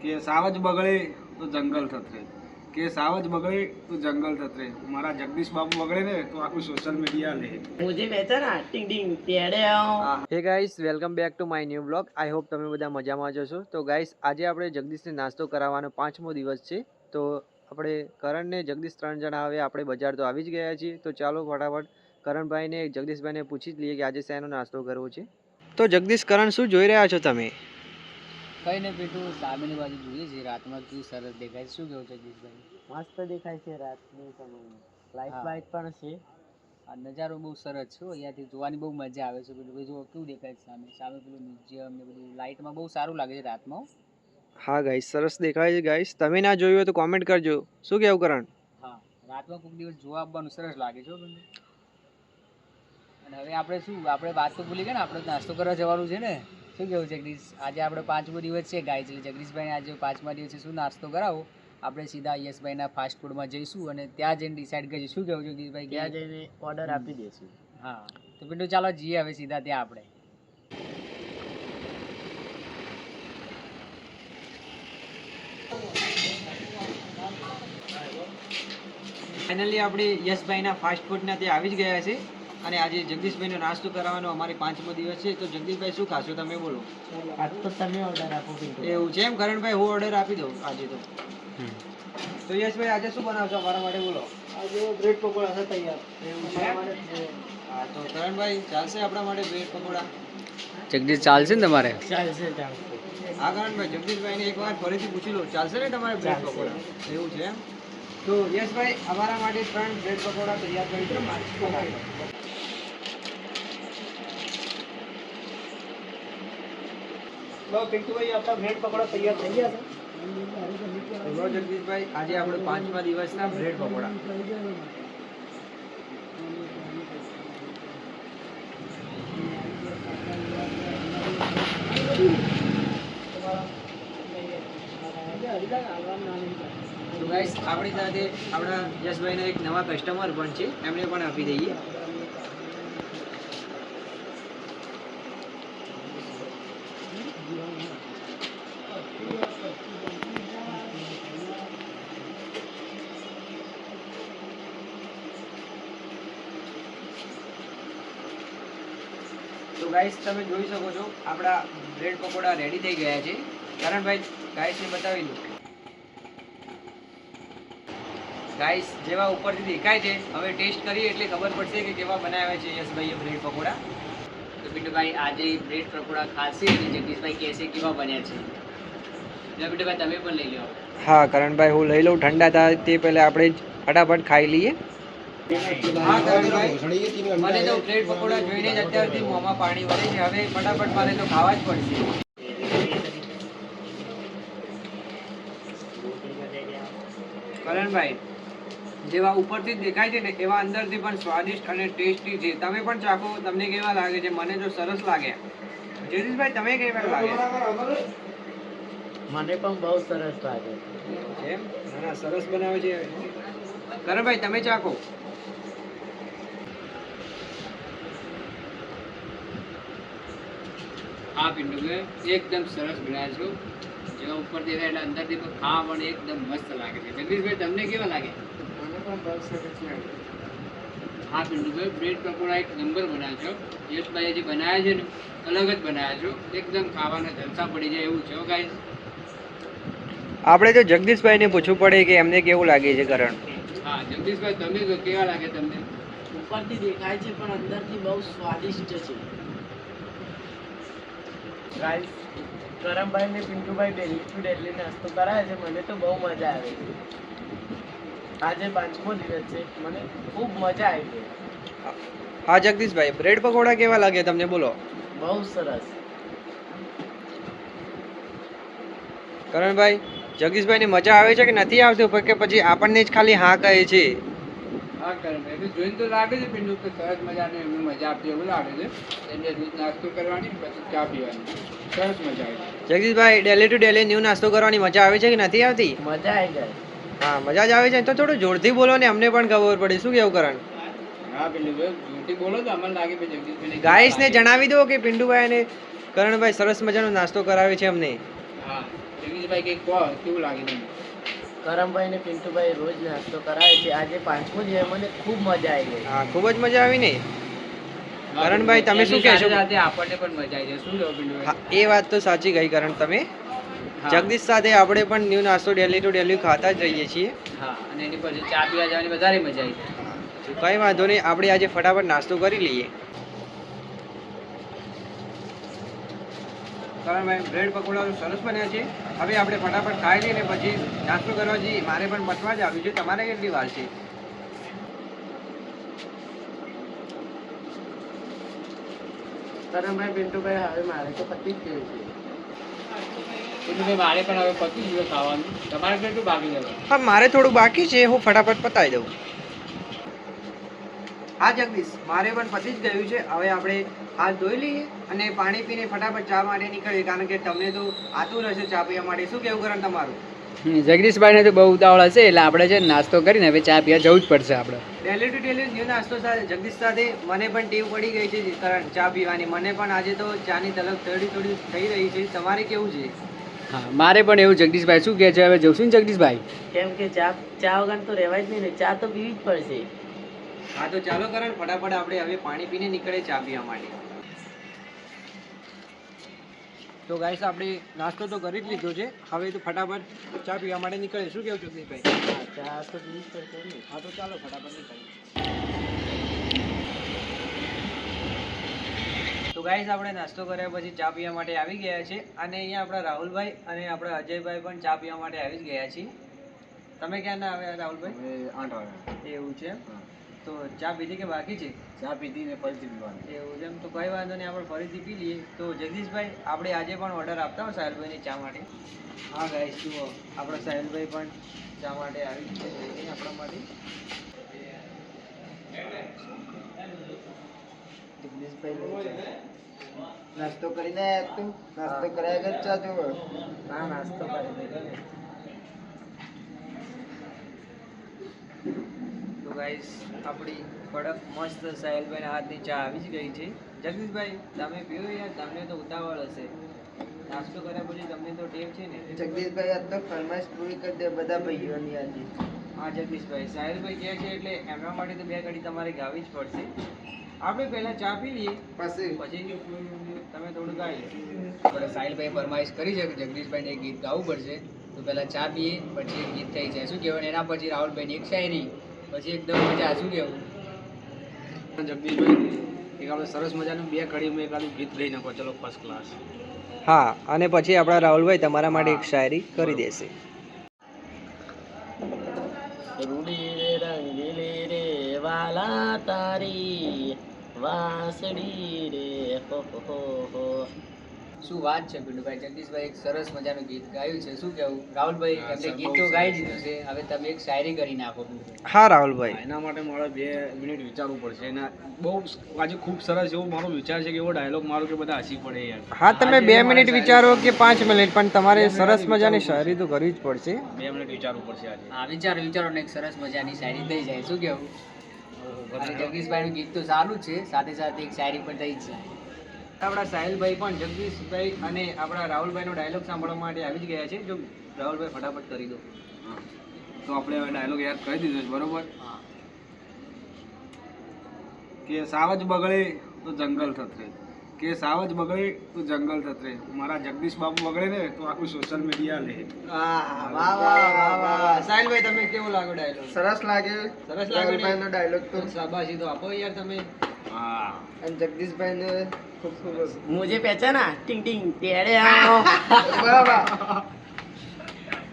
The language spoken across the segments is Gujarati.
કે સાવજ બગડે તો જંગલ થતરે, કે સાવજ બગડે તો જંગલ થતરે. મારા જગદીશ બાબુ બગડે ને તો આખું સોશિયલ મીડિયા લે. मुझे बेचा टिंग टिंग टेढ़े आओ. હે guys, welcome back to my new blog. I hope તમે બધા મજામાં જ હશો. તો ગાઈસ, આજે આપણે જગદીશને નાસ્તો કરાવવાનો 5મો દિવસ છે. તો આપણે કરણને જગદીશ 3 જણા હવે આપણે બજાર તો આવી જ ગયા છીએ. તો ચાલો ફટાફટ કરણભાઈને જગદીશભાઈને પૂછી જ લઈએ કે આજે શેનો નાસ્તો કરવો છે. તો જગદીશ, કરણ, શું જોઈ રહ્યા છો તમે? કઈ ને પેટું સામેની બાજુ જોઈએ છે. રાતમાં કેવું સરસ દેખાય છે. શું કેવું છે જગદીશભાઈ? મસ્ત દેખાય છે રાતની સમયમાં. લાઈટ બાઈટ પણ છે. આ નજારો બહુ સરસ છે. અહીંયાથી જોવાની બહુ મજા આવે છે. પેલું જો કેવું દેખાય છે સામે સામે પેલું મ્યુઝિયમ ને બધું લાઇટમાં બહુ સારું લાગે છે રાતમાં. હા ગાઈસ, સરસ દેખાય છે ગાઈસ. તમે ના જોયું હોય તો કોમેન્ટ કરજો. શું કેવું કરણ? હા, રાતમાં કોઈક દિવસ જોવા આવવાનું સરસ લાગે છે બંને. અને હવે આપણે શું, આપણે વાત તો ભૂલી ગયા ને, આપણે નાસ્તો કરવા જવાનું છે ને. શું કેવું છે જગદીશ? આજે આપણે 5મો દિવસ છે ગાઈસ, એટલે જગદીશભાઈને આજે 5મા દિવસે શું નાસ્તો કરાવો, આપણે સીધા યશભાઈના ફાસ્ટ ફૂડમાં જઈશું અને ત્યાં જઈને ડિસાઈડ કરીશું. શું કેવું જગદીશભાઈ? ત્યાં જઈને ઓર્ડર આપી દઈશું. હા, તો પિન્ટુ ચાલો જઈએ હવે સીધા ત્યાં આપણે. ફાઇનલી આપણે યશભાઈના ફાસ્ટ ફૂડના ત્યાં આવી જ ગયા છે અને આજે જગદીશભાઈનો નાસ્તો કરાવવાનો અમારે 5મો દિવસ છે. તો જગદીશભાઈ, શું ખાશો તમે? બોલો. આજ તો તમે ઓર્ડર આપો પિન્ટુ. એવું છે એમ કરણભાઈ? હું ઓર્ડર આપી દઉં આજે તો. તો યશભાઈ, આજે શું બનાવશો અમારા માટે? બોલો. આજે બ્રેડ પકોડા છે તૈયાર. એવું છે? હા, તો કરણભાઈ, ચાલશે આપણા માટે બ્રેડ પકોડા? જગદીશ, ચાલશે ને તમારે? ચાલશે. હા કરણભાઈ, જગદીશભાઈને એક વાર ફરીથી પૂછી લો, ચાલશે ને તમારે બ્રેડ પકોડા? એવું છે એમ? તો યશભાઈ, અમારા માટે 3 બ્રેડ પકોડા તૈયાર કરી દો. પિન્ટુભાઈ, આપણા બ્રેડ પકોડા તૈયાર થઈ ગયા છે. બોલો જગદીશભાઈ, આજે આપણે 5મા દિવસના બ્રેડ પકોડા. તો ગાઈસ, આપણી સાથે આપણા યશભાઈના એક નવા કસ્ટમર પણ છે, એમને પણ આપી દઈએ. તો ગાઈસ, તમે જોઈ શકો છો આપણા બ્રેડ પકોડા રેડી થઈ ગયા છે. કરણભાઈ, ગાઈસને બતાવી દો. ગાઈસ, જેવા ઉપરથી દેખાય છે, હવે ટેસ્ટ કરીએ એટલે ખબર પડશે કે કેવા બનાવ્યા છે યશભાઈએ બ્રેડ પકોડા. તો પિન્ટુભાઈ, આજે બ્રેડ પકોડા ખાશે અને જગદીશભાઈ કહેશે કેવા બન્યા છે. પિન્ટુભાઈ, તમે પણ લઈ લો. હા કરણભાઈ, હું લઈ લઉં. ઠંડા થાય તે પહેલા આપણે ફટાફટ ખાઈ લઈએ. હા કરણભાઈ, મને તો બ્રેડ પકોડા જોઈને જ અત્યારથી મોંમાં પાણી વળે છે. હવે ફટાફટ મારે તો ખાવા જ પડશે. કરણભાઈ, જેવા ઉપરથી જ દેખાય છે ને એવા અંદરથી પણ સ્વાદિષ્ટ અને ટેસ્ટી છે. તમે પણ ચાખો, તમને કેવા લાગે છે? મને તો સરસ લાગ્યા. જયદીશભાઈ, તમે કેવા લાગ્યા? મને પણ બહુ સરસ લાગે છે એમ? ના, સરસ બનાવે છે. કરણભાઈ, તમે ચાખો. હા પિન્ટુભાઈ, એકદમ સરસ બનાવ્યા છો. જેવા ઉપર દેખાય એટલે અંદરથી પણ ખાવા પણ એકદમ મસ્ત લાગે છે. જગદીશભાઈ, તમને કેવા લાગે? મને પણ બહુ સરસ લાગે. હા પિન્ટુભાઈ, બ્રેડ પકોડા એક નંબર બનાવ્યા છો. યશભાઈએ જે બનાવ્યા છે ને, અલગ જ બનાવ્યા છો. એકદમ ખાવાના જલસા પડી જાય એવું છે. ગાઈસ, આપણે તો જગદીશભાઈને પૂછવું પડે કે એમને કેવું લાગે છે કરણ. હા જગદીશભાઈ, તમે તો કેવા લાગે તમને? ઉપરથી દેખાય છે પણ અંદરથી બહુ સ્વાદિષ્ટ છે. ગાઈસ, કરણભાઈ ને પિન્ટુભાઈ ડેલી ટુ ડેલી નાસ્તો કરાવે છે. મને તો બહુ મજા આવે છે. આજે 5મો દિવસ છે, મને ખૂબ મજા આવી ગઈ. હા જગદીશભાઈ, બ્રેડ પકોડા કેવા લાગે તમને? બોલો. બહુ સરસ. કરણભાઈ, જગદીશભાઈને મજા આવે છે કે નથી આવતી, કે પછી આપણને જ ખાલી હા કહે છે? હા કરણભાઈ, જોઈને તો લાગે છે પિન્ટુ કે સરસ મજાની એમને મજા આપતી એવું લાગે છે. એટલે રોજ નાસ્તો કરવાની પછી ચા પીવાની સરસ મજા આવે. જગદીશભાઈ, ડેલી ટુ ડેલી ન્યૂ નાસ્તો કરવાની મજા આવે છે કે નથી આવતી? મજા આવી જાય. હા, મજા જ આવે છે. તો થોડું જોરથી બોલો ને, અમને પણ ખબર પડે. શું કેવું કરણ? હા પિન્ટુભાઈ, જોરથી બોલો તો અમને લાગે કે જગદીશભાઈને ગાઈસને જણાવી દો કે પિન્ટુભાઈ અને કરણભાઈ સરસ મજાનો નાસ્તો કરાવે છે અમને. હા, જગદીશભાઈ જગદીશભાઈ કંઈક કહો, કેવું લાગે તમને? કરમભાઈ ને પિન્ટુભાઈ રોજ નાસ્તો કરાવે છે. આજે 5મો દિવસ મને ખૂબ મજા આવી ગઈ. હા ખૂબ જ મજા આવી ને. કરણભાઈ તમે શું કહેશો? સાથે આપણને પણ મજા આવી જાય. શું કહેવું પિન્ટુભાઈ? હા એ વાત તો સાચી ગઈ કરણ તમે. હા. જગદીશ સાથે આપણે પણ ન્યૂ નાસ્તો ડેલી ટુ ડેલી ખાતા જ રહીએ છીએ. હા, અને એની પછી ચા પીવા જવાની વધારે મજા આવી જાય. કંઈ વાંધો નહીં, આપણે આજે ફટાફટ નાસ્તો કરી લઈએ. કરણભાઈ બ્રેડ પકોડા સરસ બન્યા છે. હવે આપણે ફટાફટ ખાઈ લઈએ ને પછી નાસ્તો કરવા જઈએ. મારે પણ પતવા જ આવ્યું છે. તમારે કેટલી વાર છે? કરમભાઈ પિન્ટુભાઈ હવે મારે તો પતી જ ગયું છે. પિન્ટુભાઈ મારે પણ હવે પતી ગયું ખાવાનું. તમારે કેટલું બાકી છે? હા મારે થોડું બાકી છે, હું ફટાફટ પતાવી દઉં. હા જગદીશ, મારે પણ પતી જ ગયું છે. હવે આપણે હાથ ધોઈ લઈએ અને પાણી પીને ફટાફટ ચા માટે નીકળીએ, કારણ કે તમને તો આતુર હશે ચા પીવા માટે. શું કેવું કરણ તમારું? જગદીશભાઈને તો બહુ ઉતાવળ હશે, એટલે આપણે છે ને નાસ્તો કરીને હવે ચા પીવા જવું જ પડશે આપણે. ડેલી ટુ ડેલી ન્યૂ નાસ્તો સાથે જગદીશ સાથે મને પણ ટેવ પડી ગઈ છે કરણ ચા પીવાની. મને પણ આજે તો ચાની તલબ થોડી થઈ રહી છે. તમારે કેવું છે? હા, મારે પણ એવું. જગદીશભાઈ શું કહે છે? હવે જવશું ને જગદીશભાઈ? કેમ કે ચા વગર તો રહેવાય જ નહીં ને. ચા તો પીવી જ પડશે. હા તો ચાલો કરણ, ફટાફટ આપણે હવે પાણી પીને નીકળે ચા પીવા માટે. તો ગાઈસ આપણે નાસ્તો તો કરી જ લીધો છે. હવે તો ફટાફટ ચા પીવા માટે નીકળે. શું કેવું જગદીશભાઈ? ચા તો પીવી જ પડશે ને. હા તો ચાલો ફટાફટ નીકળીએ. તો ગાઈસ આપણે નાસ્તો કર્યા પછી ચા પીવા માટે આવી ગયા છે, અને અહીંયા આપણા રાહુલભાઈ અને આપણા અજયભાઈ પણ ચા પીવા માટે આવી જ ગયા છે. તમે ક્યાં ના આવ્યા રાહુલભાઈ? 8 વાગે. એવું છે. તો ચા પીધી કે બાકી છે? ચા પીધી ને ફરીથી પીવાની. એવું છે. એમ તો કઈ વાંધો નહીં, આપણે ફરીથી પી લઈએ. તો જગદીશભાઈ આપણે આજે પણ ઓર્ડર આપતા હો સાહેલભાઈને ચા માટે. હા ગાઈસ જુઓ, આપણા સાહેલભાઈ પણ ચા માટે આવી છે આપણા માટે. નાસ્તો કરીને આવ્યા તું? નાસ્તો કર્યા વગર ચા જોવો? હા, નાસ્તો કરી દીધો. તો ગાઈસ આપણી કડક મસ્ત સાહેલભાઈના હાથની ચા આવી જ ગઈ છે. જગદીશભાઈ તમે પીવો યાર, તમને તો ઉતાવળ હશે. નાસ્તો કર્યા પછી તમને તો ટેવ છે ને. જગદીશભાઈ આજ તો ફરમાઈશ પૂરી કરી દે બધા ભાઈઓની આજે. હા જગદીશભાઈ, સાહેલભાઈ કહે છે એટલે એમના માટે તો 2 ઘડી તમારે ગાવી જ પડશે. આપણે પહેલા ચા પી લઈએ, પછી તમે થોડું ગાઈ લો. આપણે સાહિલભાઈ ફરમાઈશ કરી છે કે જગદીશભાઈને એક ગીત ગાવું પડશે, તો પહેલા ચા પીએ પછી એક ગીત થઈ જાય. શું કહેવાય? એના પછી રાહુલભાઈની એક શાયરી, પછી એકદમ મજા. શું કહેવું? જગદીશભાઈ એક આપણે સરસ મજાનું 2 કડીમાં એકાદું ગીત ગાઈ નાખો. ચલો ફર્સ્ટ ક્લાસ. હા, અને પછી આપણા રાહુલભાઈ તમારા માટે એક શાયરી કરી દેશે. રૂડી રે રંગીલી રે વાલા તારી વાસડી રે હો હો હો. શું વાત છે પિન્ટુભાઈ? જગદીશભાઈ એક સરસ મજાનું ગીત ગાયું છે. શું કહેવું રાહુલભાઈ? એમને ગીત તો ગાઈ દીધું છે, હવે તમે એક શાયરી કરી નાખો. હા રાહુલભાઈ. એના માટે મારે 2 મિનિટ વિચારવું પડશે. એના બહુ આજે ખૂબ સરસ એવો મારો વિચાર છે કે એવો ડાયલોગ મારો કે બધા હસી પડે યાર. હા તમે 2 મિનિટ વિચારો કે 5 મિનિટ, પણ તમારે સરસ મજાની શાયરી તો કરવી જ પડશે. 2 મિનિટ વિચારવું પડશે આજે. હા, વિચારો ને એક સરસ મજાની શાયરી થઈ જાય. શું કહેવું? અને જગદીશભાઈનું ગીત તો સારું જ છે, સાથે સાથે એક શાયરી પણ થઈ જ જાય. આપણા સાહિલભાઈ પણ જગદીશભાઈ અને આપણા રાહુલભાઈનો ડાયલોગ સાંભળવા માટે આવી જ ગયા છે. જો રાહુલભાઈ ફટાફટ કરી દો. હા. તો આપણે હવે ડાયલોગ યાદ કરી દીધો છે બરોબર. હા. કે સાવજ બગડે તો જંગલ થતરે, કે સાવજ બગડે તો જંગલ થતરે. મારા જગદીશ બાબુ બગડે ને તો આખું સોશિયલ મીડિયા લે. સાહિલભાઈ તમે કેવો લાગ્યો ડાયલોગ? સરસ લાગે. સરસ લાગ્યો ને? નો ડાયલોગ તો શાબાશી તો આપો યાર તમે. હા. અને જગદીશભાઈ ને ખૂબ ખૂબ મુझे पहचाना टिंग टिंग तेरे आओ.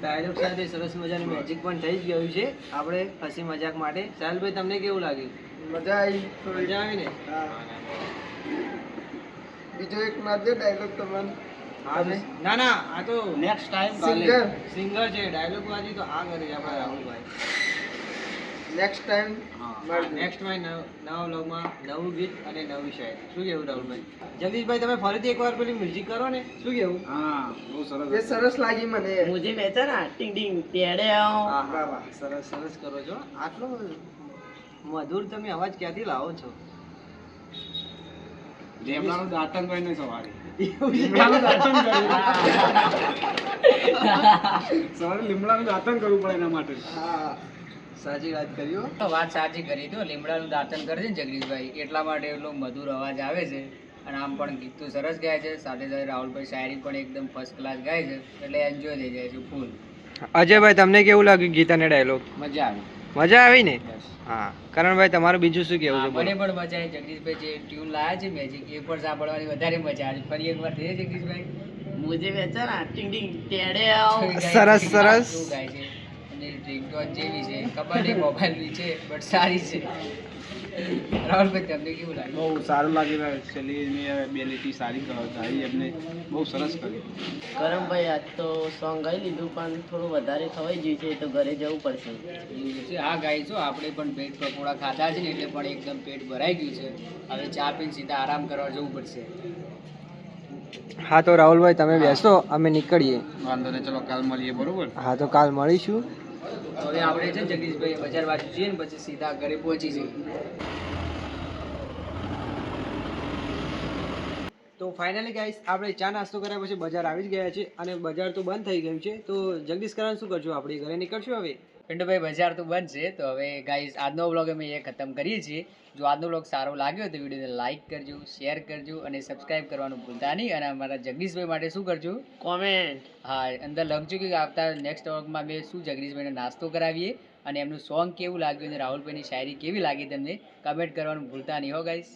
ડાયલોગ સાથે સરસ મજાનું મેજિક પણ થઈ જ ગયું છે આપણે હસી મજાક માટે. સાહિલભાઈ તમને કેવું લાગ્યું? મજા આવી. મજા આવી ને? બીજો એક મારજો ડાયલોગ તમને. ના ના, આ તો નેક્સ્ટ ટાઈમ સિંગર છે. ડાયલોગ વાજી તો આ કરે છે આપણા રાહુલભાઈ. નેક્સ્ટ ટાઈમ નેક્સ્ટ માં નવા વ્લોગમાં નવું ગીત અને નવી શાયરી. શું કેવું રાહુલભાઈ? જગદીશભાઈ તમે ફરીથી એકવાર પેલી મ્યુઝિક કરો ને. શું કેવું? હા બહુ સરસ. એ સરસ લાગી મને. મુझे पहचाना टिंग टिंग तेरे आओ. વાહ વાહ, સરસ સરસ કરો છો. આટલો મધુર તમે અવાજ ક્યાંથી લાવો છો? જેમલાનું દાંતણભાઈ ને સવારી. લીમડાનું દાંતણ કર્યું. સવારે લીમડાનું દાંતણ કરવું પડે એના માટે. હા સાચી વાત કરી હો. તો વાત સાચી કરી તો લીમડાનું દાંતણ કરે છે ને જગદીશભાઈ, એટલા માટે એટલો મધુર અવાજ આવે છે. અને આમ પણ ગીત તો સરસ ગાય છે, સાથે સાથે રાહુલભાઈ શાયરી પણ એકદમ ફર્સ્ટ ક્લાસ ગાય છે, એટલે એન્જોય થઈ જાય છે ફૂલ. અજયભાઈ તમને કેવું લાગ્યું ગીત અને ડાયલોગ? મજા આવી. મજા આવી ને? હા કરણભાઈ તમારું બીજું શું કેવું છે? મને પણ મજા આવી. જગદીશભાઈ જે ટ્યુન લાયા છે મેજિક, એ પણ સાંભળવાની વધારે મજા આવી. ફરી એકવાર થઈ જગદીશભાઈ. મુજે બેચારા ટિંગ ટિંગ ટેડે સરસ સરસ. શું ગાય છે અને રિંગટોન જેવી છે, ખબર નહીં મોબાઈલની છે બટ સારી છે. રાહુલભાઈ તમને કેવું લાગે? બહુ સારું લાગી રહ્યું છે. એની એબિલિટી સારી કરી એમને, બહુ સરસ કરી. કરમભાઈ આજ તો સોંગ ગાઈ લીધું પણ થોડું વધારે ખવાઈ ગયું છે તો ઘરે જવું પડશે. એવું છે. હા ગાય છો, આપણે પણ પેટ પકોડા ખાધા છે ને એટલે પણ એકદમ પેટ ભરાઈ ગયું છે. હવે ચા પીને સીધા આરામ કરવા જવું પડશે. હા તો રાહુલભાઈ તમે બેસો, અમે નીકળીએ. વાંધો નહીં, ચલો કાલ મળીએ, બરોબર? હા તો કાલ મળીશું. તો હવે આપણે છે ને જગદીશભાઈ બજાર બાજુ જઈએ ને પછી સીધા ઘરે પહોંચી જઈએ. તો ફાઇનલી ગાઈસ આપણે ચા નાસ્તો કર્યા પછી બજાર આવી જ ગયા છે અને બજાર તો બંધ થઈ ગયું છે. તો જગદીશ કરણ શું કરશું, આપણે ઘરે નીકળશું હવે? પિન્ટુભાઈ બજાર તો બંધ છે, તો હવે ગાઈસ આજનો વ્લોગ અમે એ ખતમ કરીએ છીએ. જો આજનો વ્લોગ સારો લાગ્યો હોય તો વિડીયોને લાઇક કરજો, શેર કરજો અને સબસ્ક્રાઇબ કરવાનું ભૂલતા નહીં. અને અમારા જગદીશભાઈ માટે શું કરજો? કોમેન્ટ. હા, અંદર લખજો કે આવતા નેક્સ્ટ વ્લોગમાં અમે શું જગદીશભાઈને નાસ્તો કરાવીએ અને એમનું સોંગ કેવું લાગ્યું અને રાહુલભાઈની શાયરી કેવી લાગી તમને કમેન્ટ કરવાનું ભૂલતા નહીં હો ગાઈસ.